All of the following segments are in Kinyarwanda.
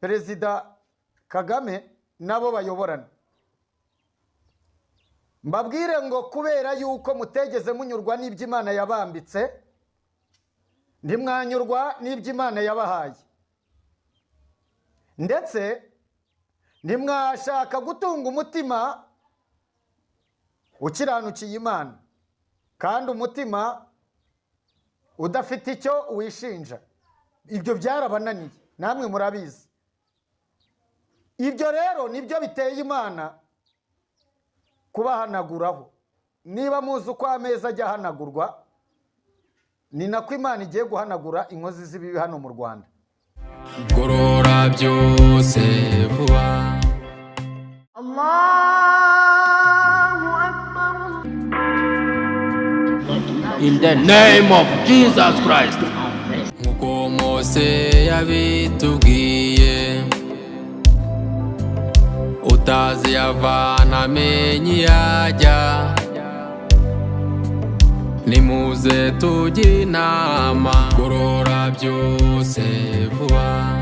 Perezida Kagame nabo bayoborana. Mbabwire ngo kubera yuko mutegeze munyurwa n'iby'Imana yabambitse, ntimwanyurwa n'iby'Imana yabahaye, ndetse ntimwashaka gutunga umutima ukiranukiye Imana, kandi umutima udafite icyo wishinja. Ibyo byarabananiye, namwe murabizi. Ibyo rero nibyo biteye Imana kubahanaguraho. Niba muzi uko ameza ajya ahanagurwa, ni nako Imana igiye guhanagura inkozi z'ibibi hano mu Rwanda. Gorora byose vuba. Allahu Akbar. In the name of Jesus Christ. Nkuko Mose yabitubwiye, utazi yavana amenye yajya, nimuze tujye inama. Gorora byose vuba.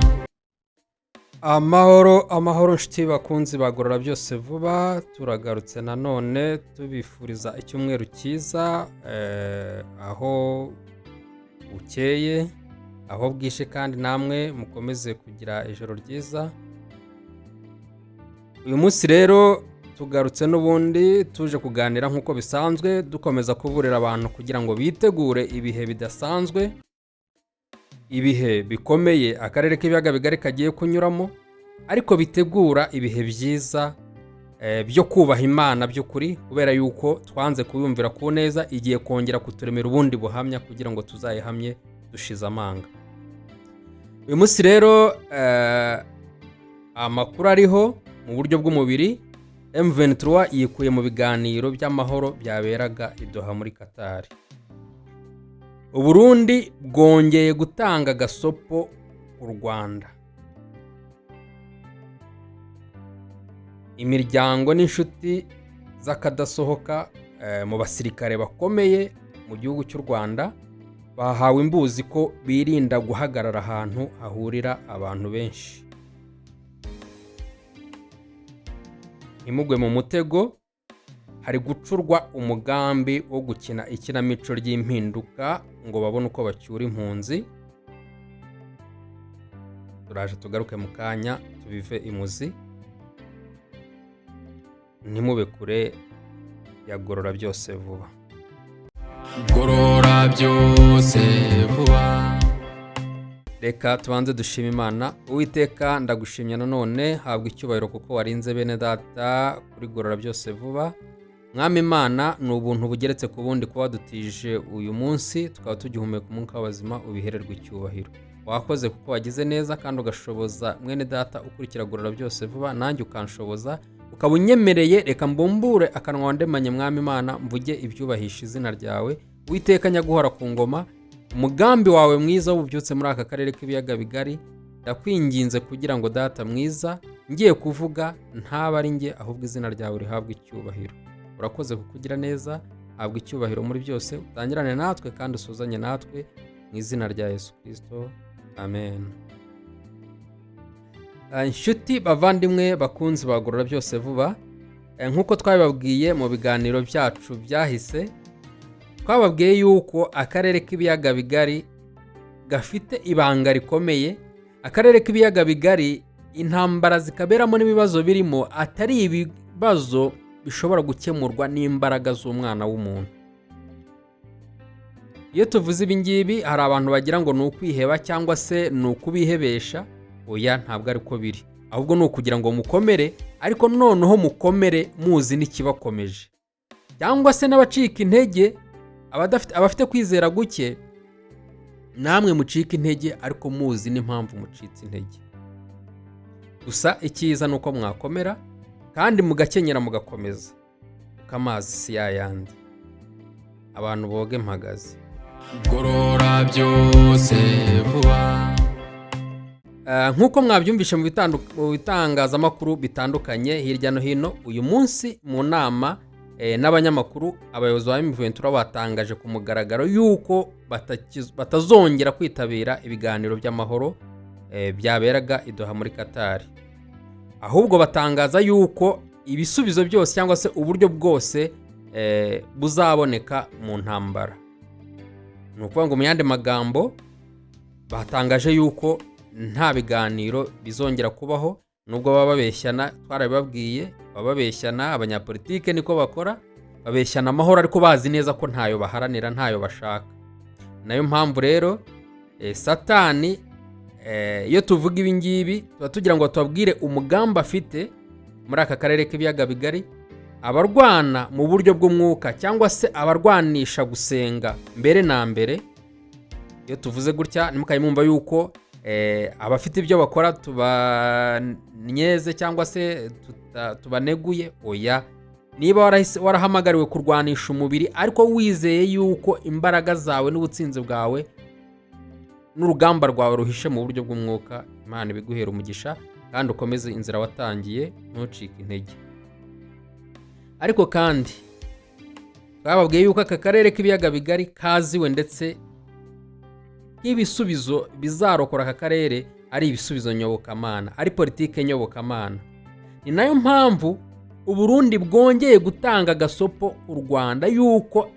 Amahoro nshuti bakunzi bagorora byose vuba, turagarutse nanone tubifuriza icyumweru cyiza, aho bukeye, aho bwishe, kandi namwe mukomeze kugira ijoro ryiza. Uyu munsi rero tugarutse n'ubundi tuje kuganira nk'uko bisanzwe, dukomeza kuburira abantu kugira ngo bitegure ibihe bidasanzwe, ibihe bikomeye akarere k'ibiyaga bigari kagiye kunyuramo, ariko bitegura ibihe byiza byo kubaha Imana by'ukuri, kubera yuko twanze kuyumvira ku neza, igiye kongera kuturemera ubundi buhamya kugira ngo tuzayihamye dushize amanga. Uyu munsi rero amakuru ariho mu buryo bw'umubiri, M23 yikuye mu biganiro by'amahoro byaberaga i Doha muri Qatar. Uburundi bwongeye gutanga gasopo u Rwanda. Imiryango n'inshuti z'akadasohoka mu basirikare bakomeye mu gihugu cy'u Rwanda bahawe imbuzi ko birinda guhagarara ahantu hahurira abantu benshi. Ntimugwe mu mutego, hari gucurwa umugambi wo gukina ikinamico ry'impinduka ngo babone uko bacyura impunzi. Turaje tugaruke mu kanya tubive imuzi. Ntimube kure ya Gorora byose vuba. Gorora byose vuba. Reka tubanze dushima Imana. Uwiteka ndagushimye nanone, habwa icyubahiro kuko warinze bene data kuri Gorora byose vuba. Mwami Imana, ni ubuntu bugeretse ku bundi kuba wadutije uyu munsi tukaba tugihumeka umwuka w'abazima, ubihererwe icyubahiro. Wakoze kuko wagize neza kandi ugashoboza mwene data ukurikira Gorora byose vuba, nanjye ukanshoboza, ukaba unyemereye. Reka mbumbure akanwa wandemanye Mwami Imana, mvuge ibyubahisha izina ryawe. Uwiteka nyaguhora ku ngoma, umugambi wawe mwiza w'ububyutse muri aka karere k'ibiyaga bigari, ndakwinginze kugira ngo data mwiza ngiye kuvuga ntaba ari njye, ahubwo izina ryawe rihabwe icyubahiro. Urakoze kukugira neza, habwa icyubahiro muri byose, utangirane natwe kandi usuzanye natwe, mu izina rya Yesu Kristo, amen. Inshuti bavandimwe bakunzi bagorora byose vuba, nk'uko twabibabwiye mu biganiro byacu byahise, twababwiye yuko akarere k'ibiyaga bigari gafite ibanga rikomeye. Akarere k'ibiyaga bigari intambara zikaberamo n'ibibazo birimo atari ibibazo bishobora gukemurwa n'imbaraga z'umwana w'umuntu. Iyo tuvuze ibi ngibi hari abantu bagira ngo ni ukwiheba cyangwa se ni ukubihebesha. Oya, ntabwo ari ko biri, ahubwo ni ukugira ngo mukomere, ariko noneho mukomere muzi n'ikibakomeje, cyangwa se n'abacika intege, abafite kwizera guke, namwe mucika intege ariko muzi n'impamvu mucitse intege. Gusa icyiza ni uko mwakomera kandi mugakenyera mugakomeza, kuko amazi si yayandi, abantu boge mpagaze. Gorora byose vuba. Nk'uko mwabyumvishe mu bitangazamakuru bitandukanye hirya no hino, uyu munsi mu nama n'abanyamakuru, abayobozi ba M23 batangaje ku mugaragaro yuko batazongera kwitabira ibiganiro by'amahoro byaberaga i Doha muri Qatar. Ahubwo batangaza yuko ibisubizo byose cyangwa se uburyo bwose buzaboneka mu ntambara. Ni ukuvuga ngo mu yandi magambo batangaje yuko nta biganiro bizongera kubaho, nubwo baba babeshyana, twarabibabwiye, baba babeshyana, abanyapolitike niko bakora, babeshyana amahoro ariko bazi neza ko ntayo baharanira, ntayo bashaka. Nayo mpamvu rero Satani iyo tuvuga ibi ngibi tuba tugira ngo tubabwire umugambi afite muri aka karere k'ibiyaga bigari, abarwana mu buryo bw'umwuka cyangwa se abarwanisha gusenga mbere na mbere. Iyo tuvuze gutya ntimukayimumva yuko abafite ibyo bakora tubanyeze cyangwa se tubaneguye. Oya, niba warahamagariwe kurwanisha umubiri ariko wizeye yuko imbaraga zawe n'ubutsinzi bwawe n'urugamba rwawe ruhishe mu buryo bw'umwuka, Imana ibiguhera umugisha kandi ukomeze inzira watangiye, ntucike intege. Ariko kandi twababwiye yuko aka karere k'ibiyaga bigari kaziwe ndetse nk'ibisubizo bizarokora aka karere ari ibisubizo nyobokamana, ari politike nyobokamana. Ni nayo mpamvu Uburundi bwongeye gutanga gasopo u Rwanda yuko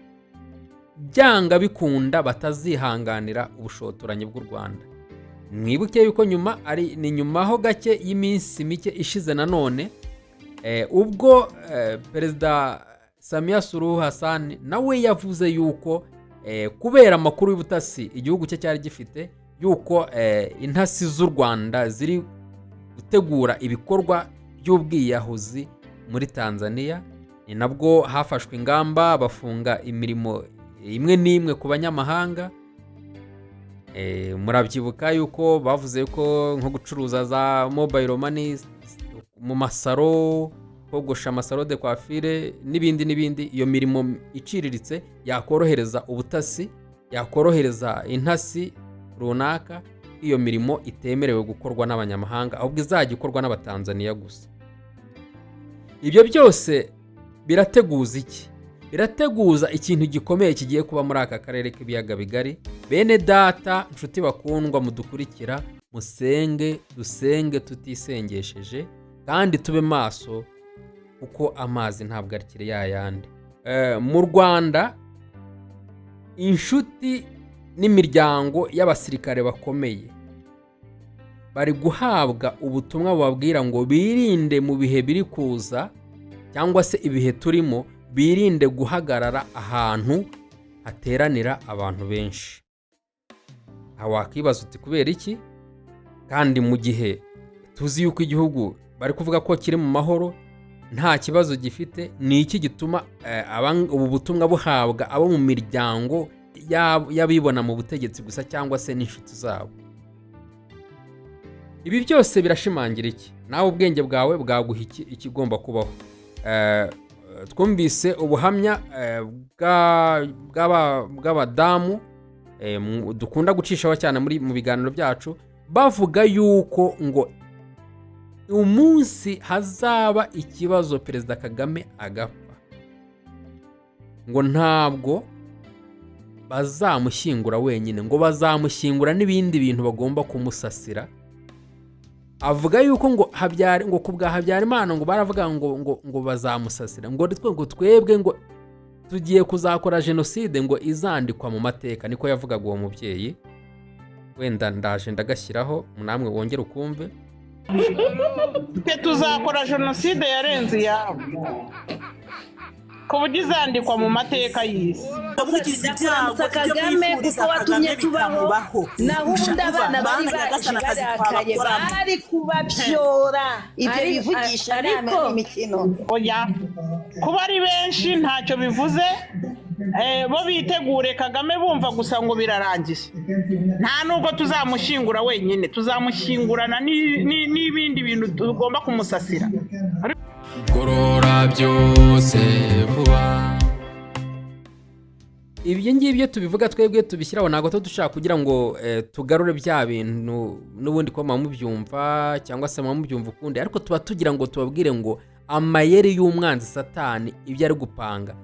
byanga bikunda batazihanganira ubushotoranyi bw'u Rwanda. Mwibuke yuko ni nyuma ho gake y'iminsi mike ishize nanone ubwo Perezida Samia Suluhu Hassan nawe yavuze yuko kubera amakuru y'ubutasi igihugu cye cyari gifite yuko intasi z'u Rwanda ziri gutegura ibikorwa by'ubwiyahuzi muri Tanzania, ni nabwo hafashwe ingamba bafunga imirimo imwe n'imwe ku banyamahanga. Murabyibuka yuko bavuze ko nko gucuruza za mobile money mu masaro, kogosha amasaro de coiffure n'ibindi, iyo mirimo iciriritse yakorohereza ubutasi, yakorohereza intasi runaka, iyo mirimo itemerewe gukorwa n'abanyamahanga ahubwo izajya ikorwa n'abatanzania gusa. Ibyo byose birateguza iki? Birateguza ikintu gikomeye kigiye kuba muri aka karere k'ibiyaga bigari. Bene data, nshuti bakundwa mudukurikira, musenge, dusenge tutisengesheje kandi tube maso kuko amazi ntabwo arikire yayandi. Mu Rwanda inshuti n'imiryango y'abasirikare bakomeye bari guhabwa ubutumwa bubabwira ngo birinde mu bihe biri kuza cyangwa se ibihe turimo, birinde guhagarara ahantu hateranira abantu benshi. Wakwibaza uti kubera iki? Kandi mu gihe tuzi yuko igihugu bari kuvuga ko kiri mu mahoro, nta kibazo gifite, ni iki gituma ubu butumwa buhabwa abo mu miryango y'abibona mu butegetsi gusa cyangwa se n'inshuti zabo? Ibi byose birashimangira iki? Nawe ubwenge bwawe bwaguha ikigomba kubaho. Twumvise ubuhamya bw'abadamu dukunda gucishaho cyane mu biganiro byacu, bavuga yuko ngo umunsi hazaba ikibazo Perezida Kagame agapfa, ngo ntabwo bazamushyingura wenyine, ngo bazamushyingura n'ibindi bintu bagomba kumusasira. Avuga yuko ngo ku bwa Habyarimana ngo baravuga ngo bazamusasira, ngo twebwe ngo tugiye kuzakora jenoside ngo izandikwa mu mateka, niko yavugaga uwo mubyeyi. Wenda ndaje ndagashyiraho namwe wongere ukumve. Tuzakora jenoside yarenze iyabo ku buryo izandikwa mu mateka y'isi. Kagame kuko watumye tubaho, naho ubundi abana bari barakaye bari kubabyora. Ibyo bivugisha nama n'imikino. Oya, kuba ari benshi ntacyo bivuze. Bo bitegure Kagame bumva gusa ngo birarangiye. Nta nubwo tuzamushyingura wenyine, tuzamushyingurana n'ibindi bintu tugomba kumusasira. Gorora byose vuba. Ibyo ngibyo tubivuga twebwe tubishyiraho, ntabwo dushaka kugira ngo tugarure bya bintu n'ubundi ko mubyumva cyangwa se mubyumva ukundi, ariko tuba tugira ngo tubabwire ngo amayeri y'umwanzi Satani ibyo ari gupanga.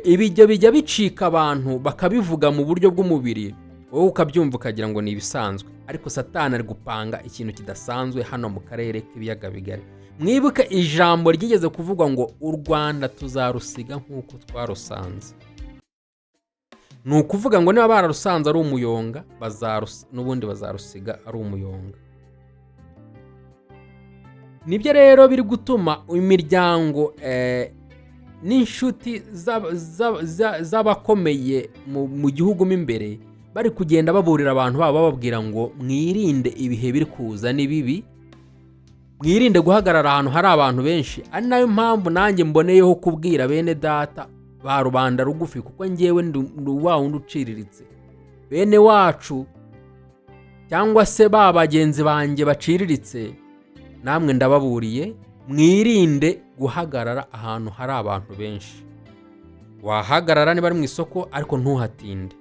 Ibijyo bijya bicika abantu bakabivuga mu buryo bw'umubiri, wowe ukabyumva ukagira ngo ni ibisanzwe, ariko satani ari gupanga ikintu kidasanzwe hano mu karere k'ibiyaga bigari. Mwibuke ijambo ryigeze kuvugwa ngo u Rwanda tuzarusiga nk'uko twarusanze. Ni ukuvuga ngo niba bararusanze ari umuyonga n'ubundi bazarusiga ari umuyonga. Nibyo rero biri gutuma imiryango n'inshuti z'abakomeye mu gihugu mo imbere bari kugenda baburira abantu babo bababwira ngo mwirinde ibihe biri kuza n'ibibi, mwirinde guhagarara ahantu hari abantu benshi. Ari nayo mpamvu nanjye mboneyeho kubwira bene data ba rubanda rugufi, kuko njyewe ndi wa wundi uciriritse. Bene wacu cyangwa se ba bagenzi banjye baciriritse, namwe ndababuriye mwirinde guhagarara ahantu hari abantu benshi. Wahagarara niba ari mu isoko ariko ntuhatinde,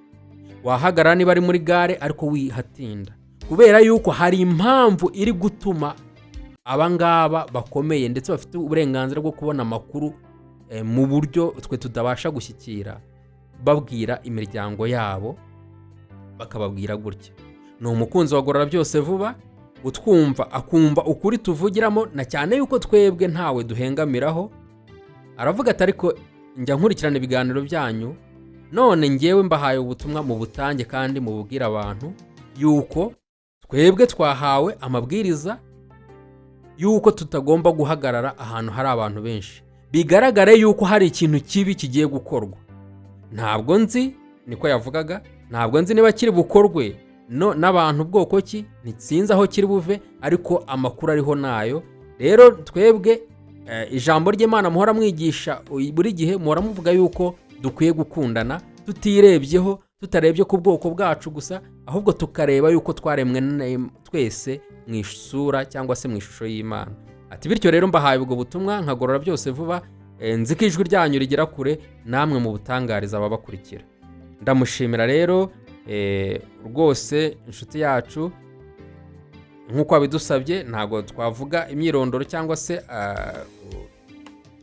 wahagarara niba ari muri gare ariko wihatinda, kubera yuko hari impamvu iri gutuma abangaba bakomeye ndetse bafite uburenganzira bwo kubona amakuru mu buryo twe tudabasha gushyikira, babwira imiryango yabo bakababwira gutya. Ni umukunzi wa Gorora Byose Vuba, utwumva akumva ukuri tuvugiramo, na cyane yuko twebwe ntawe duhengamiraho. Aravuga ati ariko njya nkurikirana ibiganiro byanyu, none ngewe mbahaye ubutumwa mu butange kandi mu bubwira abantu yuko twebwe twahawe amabwiriza yuko tutagomba guhagarara ahantu hari abantu benshi, bigaragare yuko hari ikintu kibi kigiye gukorwa. Ntabwo nzi, niko yavugaga, ntabwo nzi niba kiri bukorwe n'abantu bwoko ki, nitsinze aho kiri buve, ariko amakuru ariho nayo. Rero twebwe ijambo ry'Imana muhora mwigisha buri gihe, muhora muvuga yuko dukwiye gukundana, tutirebyeho, tutarebye ku bwoko bwacu gusa, ahubwo tukareba yuko twaremwe twese mu isura cyangwa se mu ishusho y'Imana. Ati bityo rero mbahaye ubwo butumwa nka Gorora Byose Vuba, nzi ko ijwi ryanyu rigera kure, namwe mu butangariza ababakurikira. Ndamushimira rero rwose inshuti yacu, nk'uko abidusabye. Ntago twavuga imyirondoro cyangwa se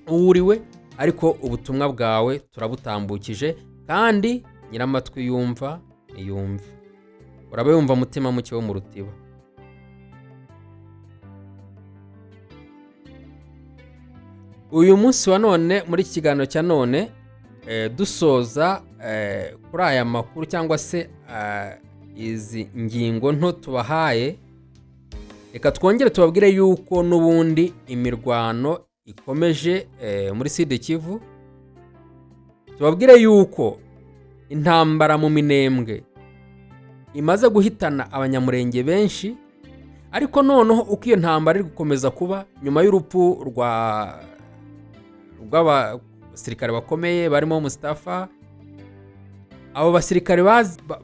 uwuriwe, ariko ubutumwa bwawe turabutambukije, kandi nyiramatwi yumva ntiyumve. Uraba yumva mutima muke wo mu rutiba. Uyu munsi wa none, muri iki kiganiro cya none, dusoza kuri aya makuru cyangwa se izi ngingo nto tubahaye, reka twongere tubabwire yuko n'ubundi imirwano ikomeje muri Sud Kivu. Tubabwire yuko intambara mu Minembwe imaze guhitana abanyamurenge benshi, ariko noneho uko iyo ntambara iri gukomeza kuba nyuma y'urupfu rw'abasirikare bakomeye barimo Mustafa, abo basirikare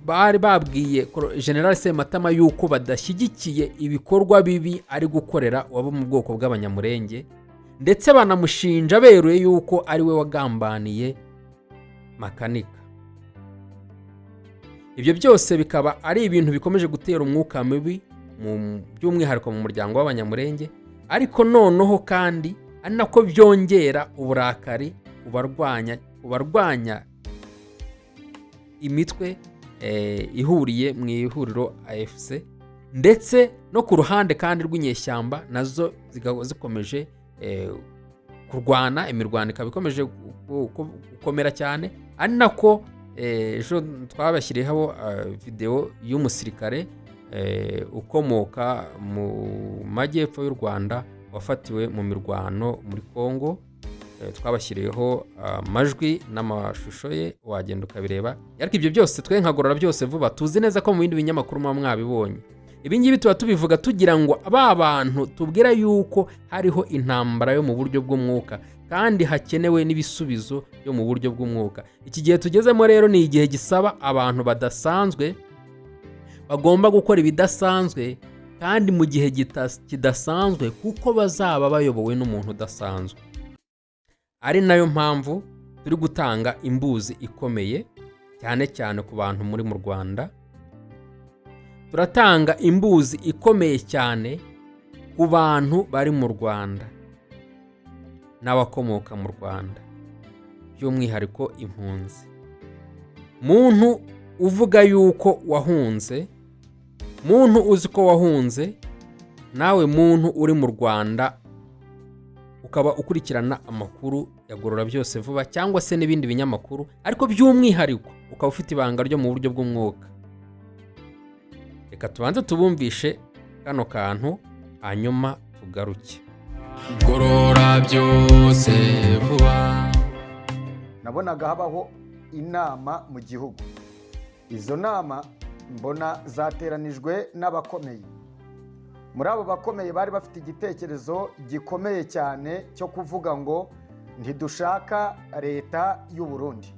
bari babwiye General Sematama yuko badashyigikiye ibikorwa bibi ari gukorera wabo mu bwoko bw'abanyamurenge, ndetse banamushinja beruye yuko ari we wagambaniye Makanika. Ibyo byose bikaba ari ibintu bikomeje gutera umwuka mubi by'umwihariko mu muryango w'abanyamurenge, ariko noneho kandi ari nako byongera uburakari ubarwanya imitwe ihuriye mu ihuriro AFC, ndetse no ku ruhande kandi rw'inyeshyamba nazo zikomeje kurwana. Imirwano ikaba ikomeje gukomera cyane, ari nako ejo twabashyiriyeho video y'umusirikare ukomoka mu majyepfo y'u Rwanda wafatiwe mu mirwano muri Kongo. Twabashyiriyeho amajwi n'amashusho ye, wagenda ukabireba. Ariko ibyo byose twe nka Gorora Byose Vuba tuzi neza ko mu bindi binyamakuru mwabibonye. Ibi ngibi tuba tubivuga tugira ngo aba bantu tubwira yuko hariho intambara yo mu buryo bw'umwuka, kandi hakenewe n'ibisubizo byo mu buryo bw'umwuka. Iki gihe tugezemo rero ni igihe gisaba abantu badasanzwe, bagomba gukora ibidasanzwe kandi mu gihe kidasanzwe, kuko bazaba bayobowe n'umuntu udasanzwe. Ari nayo mpamvu turi gutanga imbuzi ikomeye cyane cyane ku bantu muri mu Rwanda. Turatanga imbuzi ikomeye cyane ku bantu bari mu Rwanda n'abakomoka mu Rwanda, by'umwihariko impunzi. Muntu uvuga yuko wahunze muntu uzi ko wahunze, nawe muntu uri mu Rwanda ukaba ukurikirana amakuru ya Gorora Byose Vuba cyangwa se n'ibindi binyamakuru, ariko by'umwihariko ukaba ufite ibanga ryo mu buryo bw'umwuka, reka tubanze tubumvishe kano kantu hanyuma tugaruke. Gorora Byose Vuba. nabonaga habaho inama mu gihugu. Izo nama mbona zateranijwe n'abakomeye. Muri abo bakomeye bari bafite igitekerezo gikomeye cyane cyo kuvuga ngo ntidushaka leta y'u Burundi,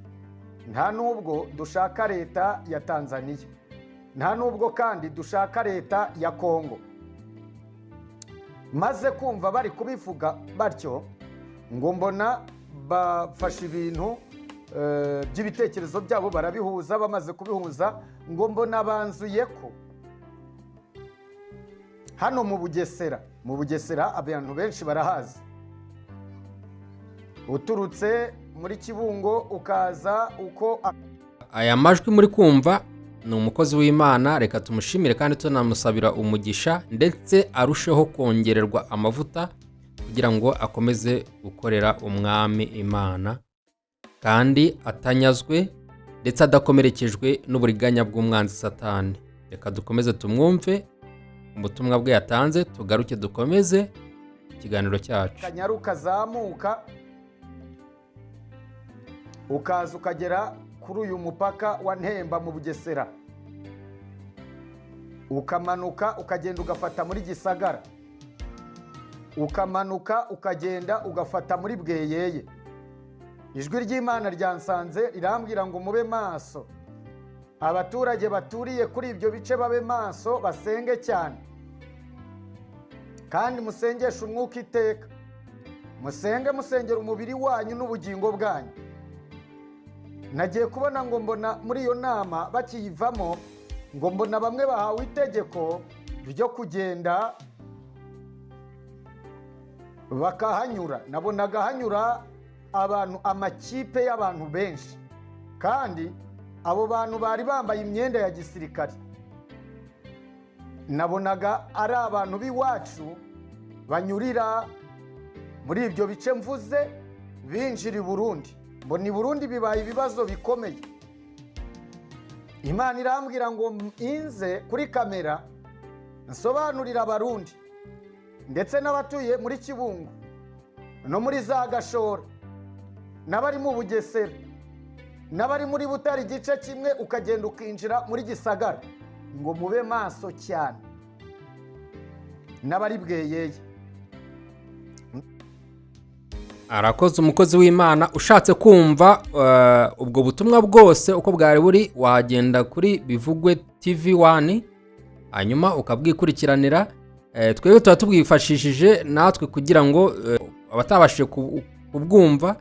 nta nubwo dushaka leta ya Tanzania, nta nubwo kandi dushaka leta ya Kongo. Maze kumva bari kubivuga batyo, ngo mbona bafashe ibintu by'ibitekerezo byabo barabihuza. Bamaze kubihuza, ngo mbona banzuye ko hano mu Bugesera abantu benshi barahazi. Uturutse muri Kibungo ukaza uko aya majwi muri kumva ni umukozi w'Imana, reka tumushimire kandi tunamusabira umugisha ndetse arusheho kongererwa amavuta kugira ngo akomeze gukorera umwami Imana kandi atanyazwe ndetse adakomerekejwe n'uburiganya bw'umwanzi Satani. Reka dukomeze tumwumve ubutumwa bwe yatanze, tugaruke dukomeze ikiganiro cyacu. Kanyaru kazamuka ukaza ukagera kuri uyu mupaka wa Ntemba mu Bugesera, ukamanuka ukagenda ugafata muri Gisagara, ukamanuka ukagenda ugafata muri Bweyeye. Ijwi ry'Imana ryansanze rirambwira ngo mube maso, abaturage baturiye kuri ibyo bice babe maso, basenge cyane kandi musengeshe umwuka iteka, musengera umubiri wanyu n'ubugingo bwanyu. Nagiye kubona ngo mbona muri iyo nama bakiyivamo, ngo mbona bamwe bahawe itegeko ryo kugenda bakahanyura. Nabonaga hanyura abantu, amakipe y'abantu benshi, kandi abo bantu bari bambaye imyenda ya gisirikare. Nabonaga ari abantu b'iwacu banyurira muri ibyo bice mvuze binjira i Burundi. Mbona i Burundi bibaye ibibazo bikomeye. Imana irambwira ngo inze kuri kamera nsobanurira Abarundi ndetse n'abatuye muri Kibungo no muri za Gashora n'abari mu Bugesera n'abari muri Butare igice kimwe ukagenda ukinjira muri Gisagara, ngo mube maso cyane, n'abari Bweyeye. Arakoze umukozi w'Imana. Ushatse kumva ubwo butumwa bwose uko bwari buri, wagenda kuri Bivugwe TV1 hanyuma ukabwikurikiranira. Twebwe tuba tubwifashishije natwe kugira ngo abatabashije kubwumva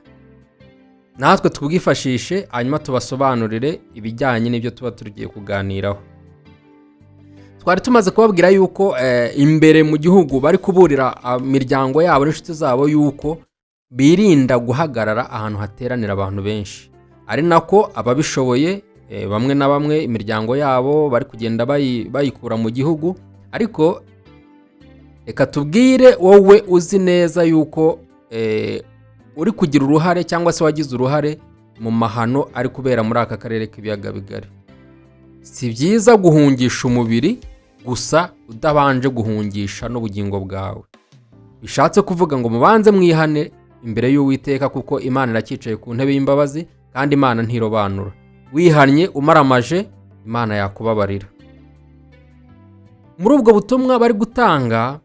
natwe tubwifashishe, hanyuma tubasobanurire ibijyanye n'ibyo tuba tugiye kuganiraho. Twari tumaze kubabwira yuko imbere mu gihugu bari kuburira imiryango yabo n'inshuti zabo yuko birinda guhagarara ahantu hateranira abantu benshi, ari nako ababishoboye bamwe na bamwe imiryango yabo bari kugenda bayikura mu gihugu. Ariko reka tubwire wowe uzi neza yuko uri kugira uruhare cyangwa se wagize uruhare mu mahano ari kubera muri aka karere k'ibiyaga bigari. Si byiza guhungisha umubiri gusa udabanje guhungisha n'ubugingo bwawe. Bishatse kuvuga ngo mubanze mwihane imbere y'Uwiteka, kuko Imana irakicaye ku ntebe y'imbabazi kandi Imana ntirobanura. Wihannye umaramaje, Imana yakubabarira. Muri ubwo butumwa bari gutanga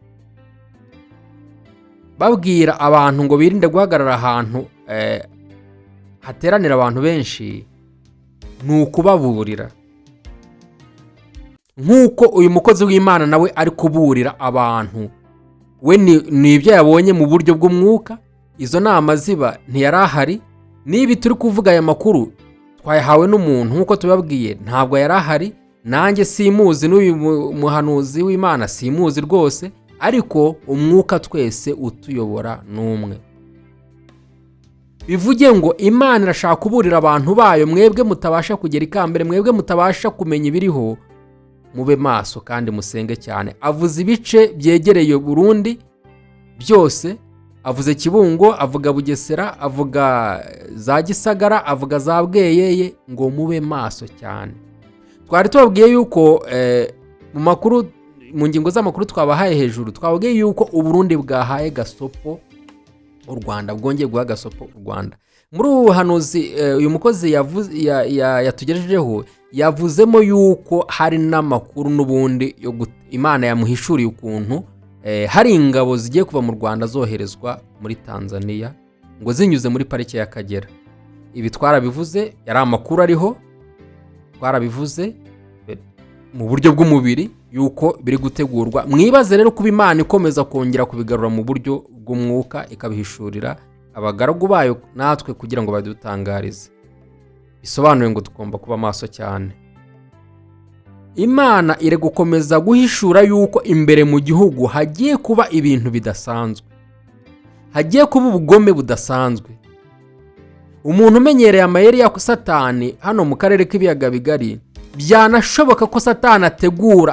babwira abantu ngo birinde guhagarara ahantu hateranira abantu benshi, ni ukubaburira nk'uko uyu mukozi w'Imana nawe ari kuburira abantu. We ni ibyo yabonye mu buryo bw'umwuka. Izo nama ziba ntiyari ahari. Niba turi kuvuga aya makuru twayahawe n'umuntu nk'uko tubabwiye, ntabwo yari ahari. Nanjye simuzi, n'uyu muhanuzi w'Imana simuzi rwose, ariko umwuka twese utuyobora n'umwe. Bivuge ngo Imana irashaka kuburira abantu bayo, mwebwe mutabasha kugera ikambere, mwebwe mutabasha kumenya ibiriho, mube maso kandi musenge cyane. Avuze ibice byegereye Burundi byose, avuze Kibungo, avuga Bugesera, avuga za Gisagara, avuga za Bweyeye, ngo mube maso cyane. Twari tubabwiye yuko mu ngingo z'amakuru twabahaye hejuru, twabwiye yuko Uburundi bwahaye gasopo u Rwanda, bwongeye guha gasopo u Rwanda. Muri ubu buhanuzi uyu mukozi yatugejejeho yavuzemo yuko hari n'amakuru n'ubundi Imana yamuhishuriye ukuntu hari ingabo zigiye kuva mu Rwanda zoherezwa muri Tanzania ngo zinyuze muri parike y'Akagera. Ibi twarabivuze, yari amakuru ariho, twarabivuze mu buryo bw'umubiri yuko biri gutegurwa. Mwibaze rero kuba Imana ikomeza kongera kubigarura mu buryo bw'umwuka, ikabihishurira abagaragu bayo natwe kugira ngo badutangarize. Bisobanuye ngo tugomba kuba maso cyane. Imana iri gukomeza guhishura yuko imbere mu gihugu hagiye kuba ibintu bidasanzwe, hagiye kuba ubugome budasanzwe. Umuntu umenyereye amayeri ya Satani hano mu karere k'ibiyaga bigari, byanashoboka ko Satani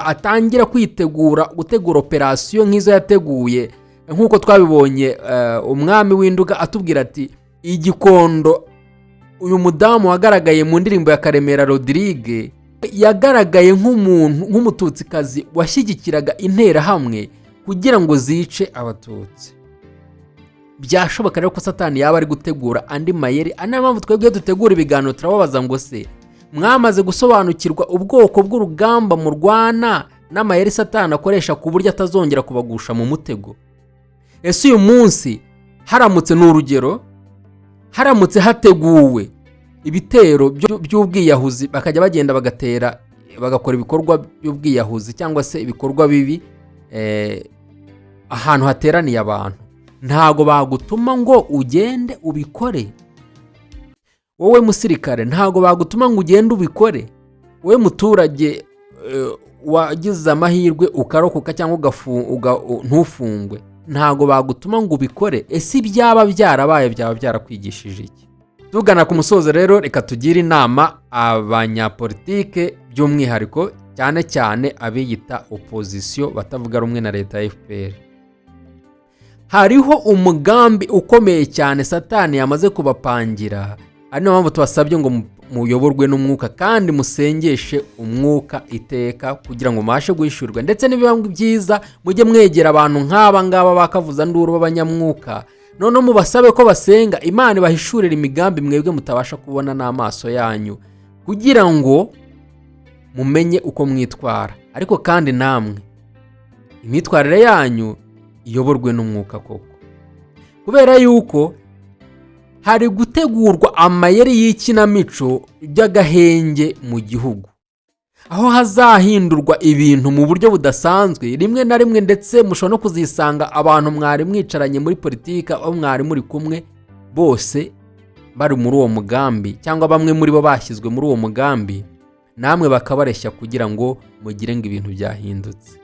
atangira gutegura operasiyo nk'izo yateguye, nk'uko twabibonye umwami w'Induga atubwira ati igikondo. Uyu mudamu wagaragaye mu ndirimbo ya Karemera Rodrigue yagaragaye nk'umututsikazi washyigikiraga interahamwe kugira ngo zice abatutsi. Byashoboka rero ko Satani yaba ari gutegura andi mayeri. Ana mpamvu twebwe dutegura ibiganiro turababaza ngo se mwamaze gusobanukirwa ubwoko bw'urugamba mu Rwanda n'amayeri Satani akoresha ku buryo atazongera kubagusha mu mutego? Ese uyu munsi haramutse n'urugero, haramutse hateguwe ibitero by'ubwiyahuzi, bakajya bagenda bagakora ibikorwa by'ubwiyahuzi cyangwa se ibikorwa bibi ahantu hateraniye abantu, ntago bagutuma ngo ugende ubikore. Wowe musirikare ntago bagutuma ngo ugende ubikore. Wowe muturage wagize amahirwe ukarokoka cyangwa ntufungwe, ntago bagutuma ngo ubikore. Ese ibyaba byarabaye byaba byarakwigishije iki? Tugana ku musozo rero, reka tugire inama abanyapolitike, by'umwihariko cyane cyane abiyita opposition batavuga rumwe na leta ya FPR. Hariho umugambi ukomeye cyane Satani yamaze kubapangira. Ari niyo mpamvu tubasabye ngo muyoborwe n'umwuka kandi musengeshe umwuka iteka kugira ngo mubashe guhishurwa. Ndetse n'ibiba byiza mujye mwegera abantu nk'aba ngaba bakavuza nduru b'abanyamwuka, none mubasabe ko basenga Imana ibahishurira imigambi mwebwe mutabasha kubona n'amaso yanyu, kugira ngo mumenye uko mwitwara. Ariko kandi namwe imyitwarire yanyu iyoborwe n'umwuka koko, kubera yuko hari gutegurwa amayeri y'ikinamico by'agahenge mu gihugu, aho hazahindurwa ibintu mu buryo budasanzwe. Rimwe na rimwe ndetse mushobora no kuzisanga abantu mwari mwicaranye muri politika, aho mwari muri kumwe bose bari muri uwo mugambi, cyangwa bamwe muri bo bashyizwe muri uwo mugambi, namwe bakabareshya kugira ngo mugire ngo ibintu byahindutse.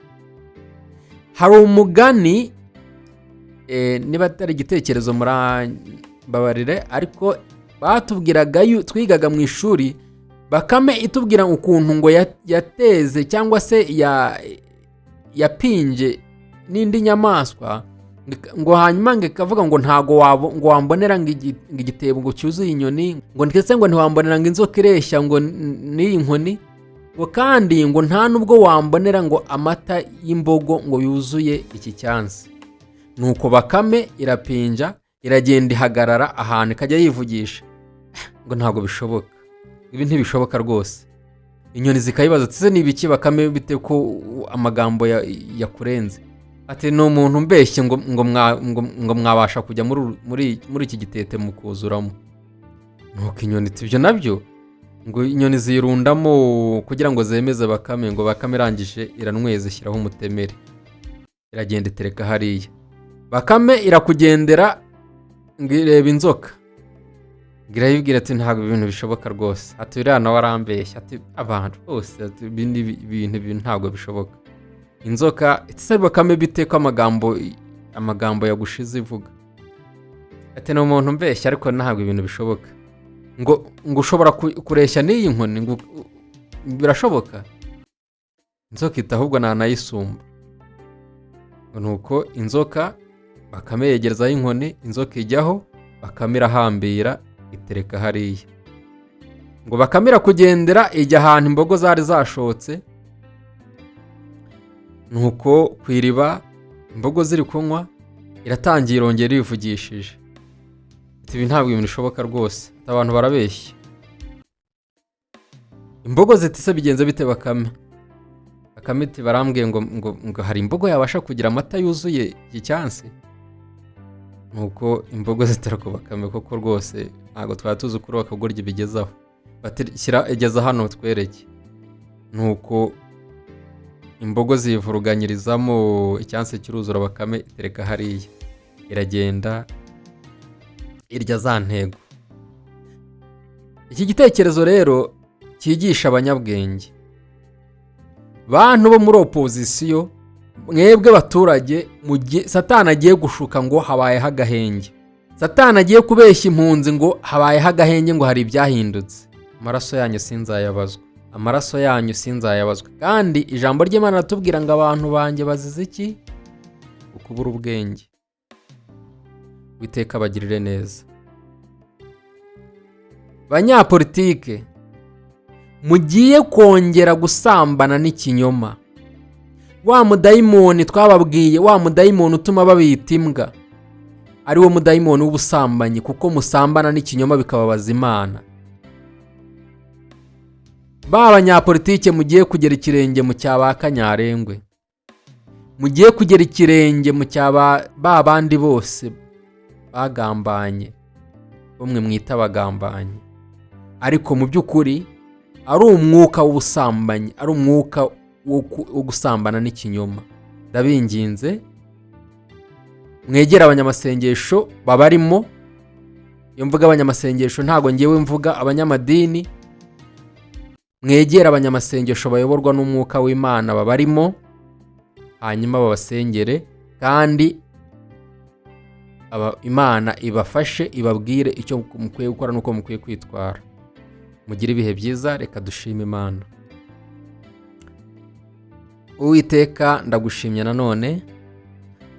Hari umugani niba atari igitekerezo murambabarire, ariko batubwiraga twigaga mu ishuri, Bakame itubwira ukuntu ngo yateze cyangwa se yapinje n'indi nyamaswa, ngo hanyuma ngikavuga ngo ntago wambonera ngo igitebo ngo cyuzuye inyoni, ngo ndetse ngo ntiwambonera ngo inzoka ireshya ngo n'iyi nkoni, ngo kandi ngo nta nubwo wambonera ngo amata y'imbogo ngo yuzuye iki cyansi. Nuko Bakame irapinja, iragenda ihagarara ahantu ikajya yivugisha ngo ntago bishoboka, ibi ntibishoboka rwose. Inyoni zikayibaza ati ni ibiki Bakame, bite ko amagambo yakurenze? Ati ni umuntu mbeshye ngo mwabasha kujya muri iki gitete mukuzuramo. Nuko inyoni iti ibyo nabyo, ngo inyoni zirundamo kugira ngo zemeze Bakame, ngo Bakame irangije iranyweza ishyiraho umutemere, iragenda itereka hariya. Bakame irakugendera ngo ireba inzoka, irayibwira ati ntabwo ibintu bishoboka rwose. Ati uriya nawe arambeshya, ati abantu bose ibindi bintu ntabwo bishoboka. Inzoka iti Bakame bite ko amagambo yagushize ivuga? Ati ni umuntu mbeshya ariko ntabwo ibintu bishoboka. Ngo ushobora kureshya n'iyi nkoni, ngo birashoboka? inzoka ita ahubwo nanayisumba. Nuko inzoka Bakame yegerezaho inkoni, inzoka ijyaho, Bakame irahambira itereka hariya. Ngo Bakame irakugendera ijya ahantu imbogo zari zashotse. Nuko ku iriba imbogo ziri kunywa, iratangira irongera irivugishije. Ibi ntabwo ibintu bishoboka rwose, abantu barabeshya. Imbogo ziti se bigenze bite Bakame? Bakame iti barambwiye ngo hari imbogo yabasha kugira amata yuzuye iki cyansi. Nuko imbogo zitera ku Bakame koko rwose ntabwo twari tuzi kuri bakagorya bigezaho. Bati shyira igeza hano twereke. Nuko imbogo zivuruganyirizamo icyansi kiruzura, Bakame itereka hariya. Iragenda irya za ntego. Iki gitekerezo rero cyigisha abanyabwenge. Bantu bo muri opozisiyo, mwebwe baturage, Satani agiye gushuka ngo habayeho agahenge. Satani agiye kubeshya impunzi ngo habayeho agahenge, ngo hari ibyahindutse. Amaraso yanyu sinzayabazwa. Amaraso yanyu sinzayabazwa. Kandi ijambo ry'Imana ratubwira ngo abantu banjye bazize iki? Ukubura ubwenge. Uwiteka abagirire neza. Banyapolitike, mugiye kongera gusambana n'ikinyoma. Wa mudayimoni twababwiye, wa mudayimoni utuma babita imbwa, ari wo mudayimoni w'ubusambanyi, kuko musambana n'ikinyoma bikababaza Imana. Ba banyapolitike mugiye kugera ikirenge mu cyaba Kanyarengwe. Mugiye kugera ikirenge mu cyaba ba bandi bose bagambanye, bamwe mwita abagambanyi. Ariko mu by'ukuri ari umwuka w'ubusambanyi, ari umwuka wo gusambana n'ikinyoma. Ndabinginze mwegera abanyamasengesho babarimo. Iyo mvuga abanyamasengesho ntago ngiyewe mvuga abanyamadini. Mwegera abanyamasengesho bayoborwa n'umwuka w'Imana babarimo, hanyuma babasengere kandi Imana ibafashe, ibabwire icyo mukwiye gukora nuko mukwiye kwitwara. Mugire ibihe byiza, reka dushime Imana. Uwiteka ndagushimye nanone,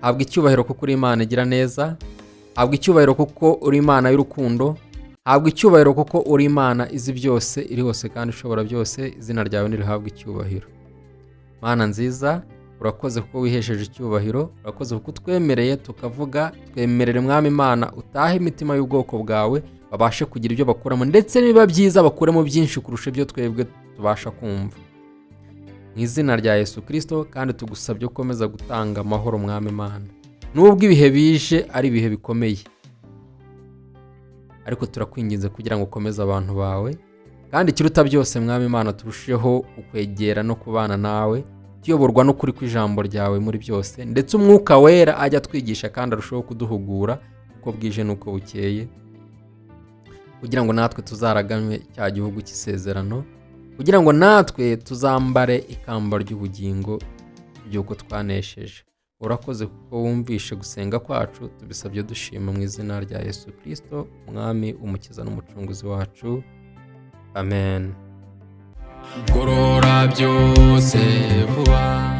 habwa icyubahiro kuko uri Imana igira neza, habwa icyubahiro kuko uri Imana y'urukundo, habwa icyubahiro kuko uri Imana izi byose, iri hose kandi ushobora byose. Izina ryawe nirihabwa icyubahiro. Mana nziza, urakoze kuko wihesheje icyubahiro, urakoze kuko twemereye tukavuga. Twemerere Mwami Imana utahe imitima y'ubwoko bwawe, babashe kugira ibyo bakuramo, ndetse niba byiza bakuremo byinshi kurusha ibyo twebwe tubasha kumva. Mu izina rya Yesu Kristo, kandi tugusabye ukomeza gutanga amahoro Mwami Imana. Nubwo ibihe bije ari ibihe bikomeye, ariko turakwinginze kugira ngo ukomeze abantu bawe, kandi ikiruta byose Mwami Imana turusheho kukwegera no kubana nawe, tuyoborwa no kuri kw'ijambo ryawe muri byose, ndetse umwuka wera ajya twigisha kandi arushaho kuduhugura uko bwije n'uko bukeye, kugira ngo natwe tuzaraganwe cya gihugu cy'isezerano, kugira ngo natwe tuzambare ikamba ry'ubugingo by'uko twanesheje. Urakoze kuko wumvishe gusenga kwacu, tubisabye dushima mu izina rya Yesu Kristo, Umwami, Umukiza n'Umucunguzi wacu. Amen. Gorora byose vuba.